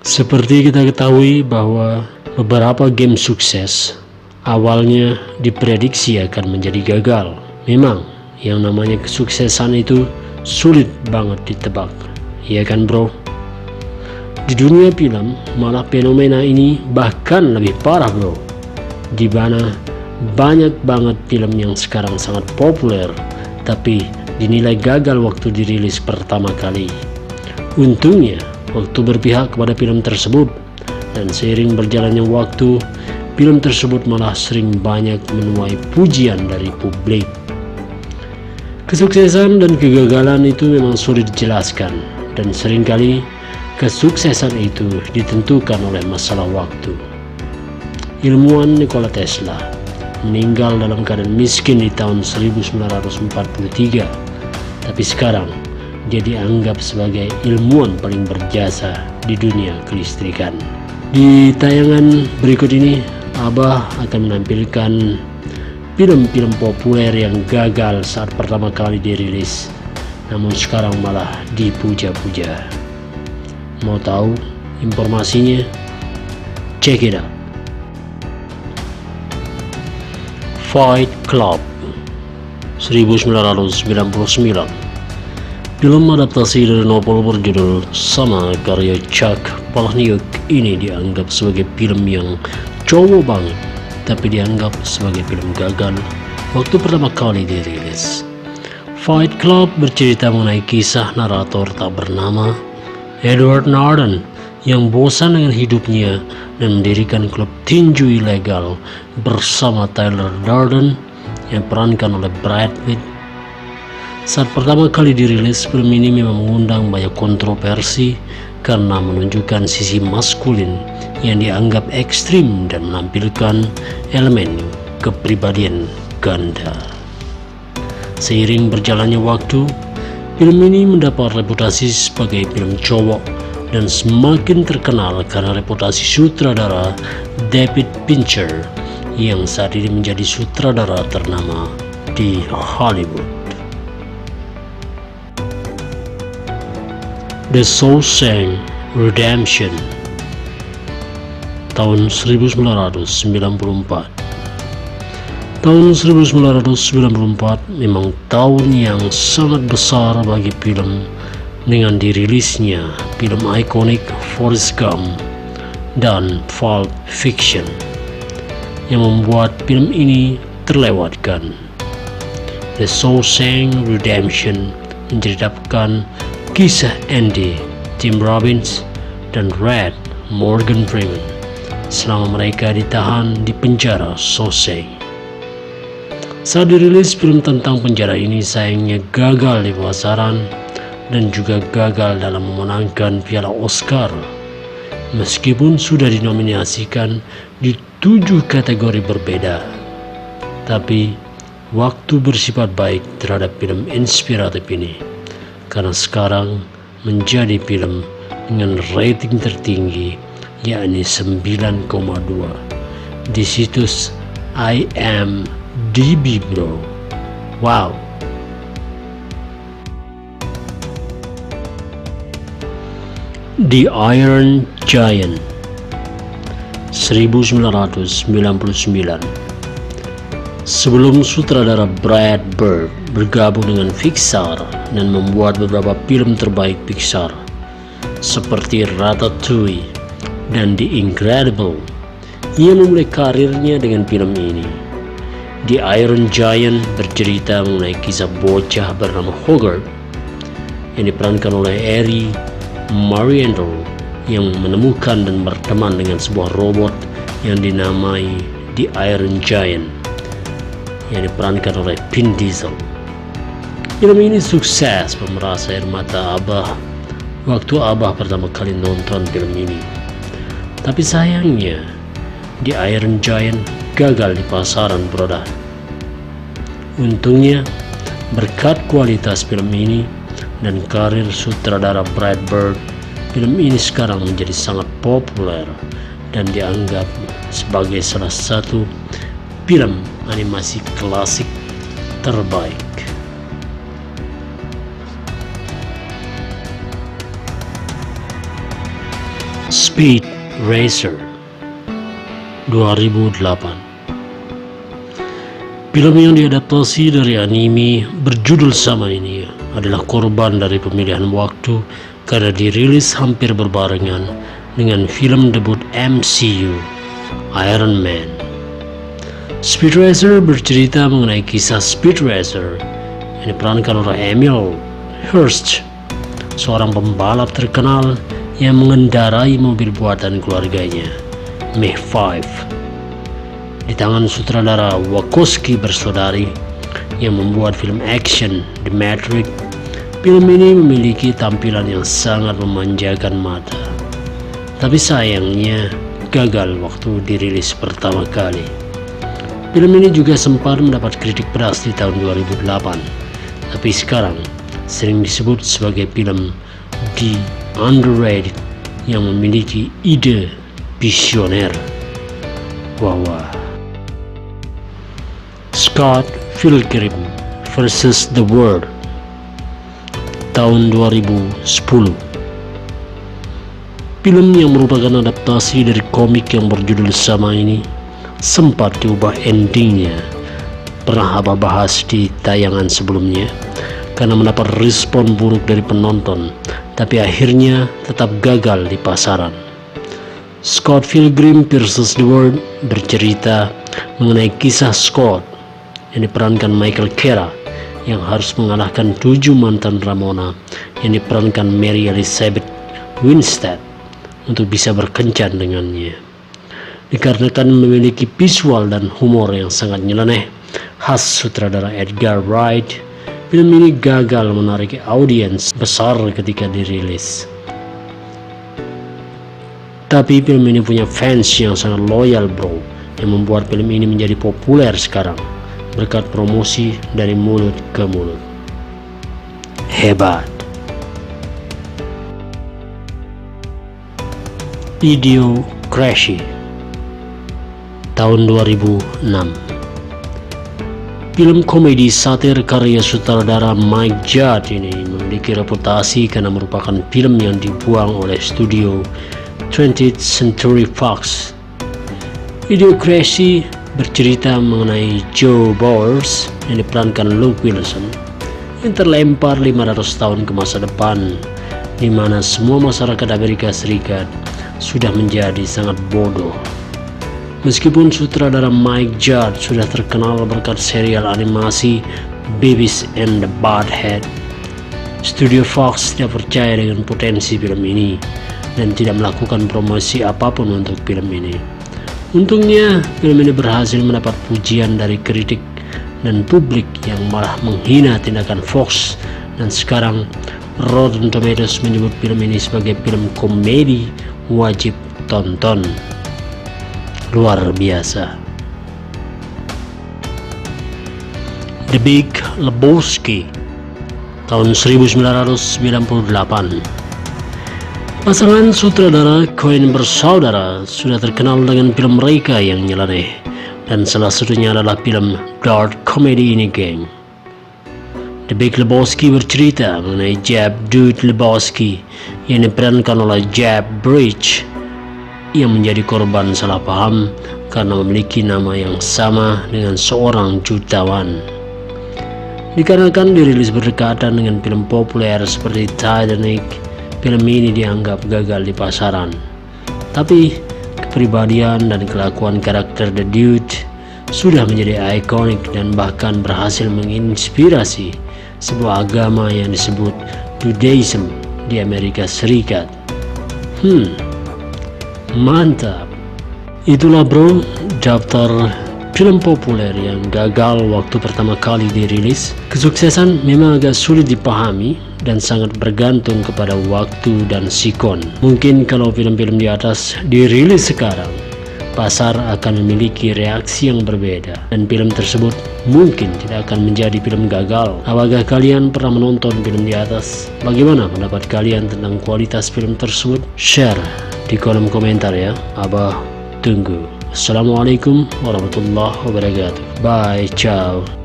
Seperti kita ketahui bahwa beberapa game sukses awalnya diprediksi akan menjadi gagal. Memang yang namanya kesuksesan itu sulit banget ditebak, ya kan bro? Di dunia film malah fenomena ini bahkan lebih parah bro, di mana banyak banget film yang sekarang sangat populer tapi dinilai gagal waktu dirilis pertama kali. Untungnya waktu berpihak kepada film tersebut, dan seiring berjalannya waktu, film tersebut malah sering banyak menuai pujian dari publik. Kesuksesan dan kegagalan itu memang sulit dijelaskan, dan seringkali kesuksesan itu ditentukan oleh masalah waktu. Ilmuwan Nikola Tesla meninggal dalam keadaan miskin di tahun 1943, tapi sekarang dia dianggap sebagai ilmuwan paling berjasa di dunia kelistrikan. Di tayangan berikut ini, Abah akan menampilkan film-film populer yang gagal saat pertama kali dirilis, namun sekarang malah dipuja-puja. Mau tahu informasinya? Check it out. Fight Club 1999, film adaptasi dari novel berjudul sama karya Chuck Palahniuk ini dianggap sebagai film yang cowok banget, tapi dianggap sebagai film gagal waktu pertama kali dirilis. Fight Club bercerita mengenai kisah narator tak bernama Edward Norton yang bosan dengan hidupnya dan mendirikan klub tinju ilegal bersama Tyler Durden yang perankan oleh Brad Pitt. Saat pertama kali dirilis, film ini memang mengundang banyak kontroversi karena menunjukkan sisi maskulin yang dianggap ekstrim dan menampilkan elemen kepribadian ganda. Seiring berjalannya waktu, film ini mendapat reputasi sebagai film cowok dan semakin terkenal karena reputasi sutradara David Fincher yang saat ini menjadi sutradara ternama di Hollywood. The Shawshank Redemption tahun 1994. Tahun 1994 memang tahun yang sangat besar bagi film dengan dirilisnya film ikonik Forrest Gump dan Pulp Fiction yang membuat film ini terlewatkan. The Shawshank Redemption menceritakan kisah Andy, Tim Robbins, dan Red Morgan Freeman selama mereka ditahan di penjara Shawshank. Saat dirilis, film tentang penjara ini sayangnya gagal di pasaran dan juga gagal dalam memenangkan piala Oscar. Meskipun sudah dinominasikan di 7 kategori berbeda, tapi waktu bersifat baik terhadap film inspiratif ini, karena sekarang menjadi film dengan rating tertinggi, yakni 9,2 di situs IMDb bro. Wow. The Iron Giant 1999. Sebelum sutradara Brad Bird bergabung dengan Pixar dan membuat beberapa film terbaik Pixar seperti Ratatouille dan The Incredible, ia memulai karirnya dengan film ini. The Iron Giant bercerita mengenai kisah bocah bernama Hogarth yang diperankan oleh Eddie Marienthal yang menemukan dan berteman dengan sebuah robot yang dinamai The Iron Giant yang diperankan oleh Vin Diesel. Film ini sukses memeras air mata Abah waktu Abah pertama kali nonton film ini. Tapi sayangnya The Iron Giant gagal di pasaran brother. Untungnya berkat kualitas film ini dan karir sutradara Brad Bird, film ini sekarang menjadi sangat populer dan dianggap sebagai salah satu film animasi klasik terbaik. Speed Racer 2008. Film yang diadaptasi dari anime berjudul sama ini adalah korban dari pemilihan waktu karena dirilis hampir berbarengan dengan film debut MCU, Iron Man. Speed Racer bercerita mengenai kisah Speed Racer yang diperankan oleh Emil Hirsch, seorang pembalap terkenal yang mengendarai mobil buatan keluarganya, Mach 5. Di tangan sutradara Wachowski bersaudari yang membuat film action The Matrix, film ini memiliki tampilan yang sangat memanjakan mata. Tapi sayangnya gagal waktu dirilis pertama kali. Film ini juga sempat mendapat kritik pedas di tahun 2008, tapi sekarang sering disebut sebagai film The Underrated yang memiliki ide visioner. Wah. Scott Pilgrim vs. The World tahun 2010. Film yang merupakan adaptasi dari komik yang berjudul sama ini sempat diubah endingnya. Pernah Abah bahas di tayangan sebelumnya karena mendapat respon buruk dari penonton, tapi akhirnya tetap gagal di pasaran. Scott Pilgrim vs. The World bercerita mengenai kisah Scott yang diperankan Michael Cera yang harus mengalahkan 7 mantan Ramona yang diperankan Mary Elizabeth Winstead untuk bisa berkencan dengannya. Dikarenakan memiliki visual dan humor yang sangat nyeleneh khas sutradara Edgar Wright, film ini gagal menarik audiens besar ketika dirilis. Tapi film ini punya fans yang sangat loyal bro, yang membuat film ini menjadi populer sekarang berkat promosi dari mulut ke mulut. Hebat. Idiocracy tahun 2006. Film komedi satir karya sutradara Mike Judge ini memiliki reputasi karena merupakan film yang dibuang oleh studio 20th Century Fox. Idiocracy bercerita mengenai Joe Bowers yang diperankan Luke Wilson yang terlempar 500 tahun ke masa depan, di mana semua masyarakat Amerika Serikat sudah menjadi sangat bodoh. Meskipun sutradara Mike Judge sudah terkenal berkat serial animasi Beavis and the Butthead, studio Fox tidak percaya dengan potensi film ini dan tidak melakukan promosi apapun untuk film ini. Untungnya film ini berhasil mendapat pujian dari kritik dan publik yang malah menghina tindakan Fox, dan sekarang Rotten Tomatoes menyebut film ini sebagai film komedi wajib tonton. Luar biasa. The Big Lebowski tahun 1998. Pasangan sutradara Coen bersaudara sudah terkenal dengan film mereka yang nyeleneh, dan salah satunya adalah film dark comedy ini, geng. The Big Lebowski bercerita mengenai Jeb Dude Lebowski yang diperankan oleh Jeff Bridges yang menjadi korban salah paham karena memiliki nama yang sama dengan seorang jutawan. Dikarenakan dirilis berdekatan dengan film populer seperti Titanic, film ini dianggap gagal di pasaran. Tapi kepribadian dan kelakuan karakter The Dude sudah menjadi ikonik dan bahkan berhasil menginspirasi sebuah agama yang disebut Judaism di Amerika Serikat. Mantap. Itulah bro, daftar film populer yang gagal waktu pertama kali dirilis. Kesuksesan memang agak sulit dipahami dan sangat bergantung kepada waktu dan sikon. Mungkin kalau film-film di atas dirilis sekarang, pasar akan memiliki reaksi yang berbeda dan film tersebut mungkin tidak akan menjadi film gagal. Apakah kalian pernah menonton film di atas? Bagaimana pendapat kalian tentang kualitas film tersebut? Share di kolom komentar ya. Abah tunggu. Assalamualaikum warahmatullahi wabarakatuh. Bye, ciao.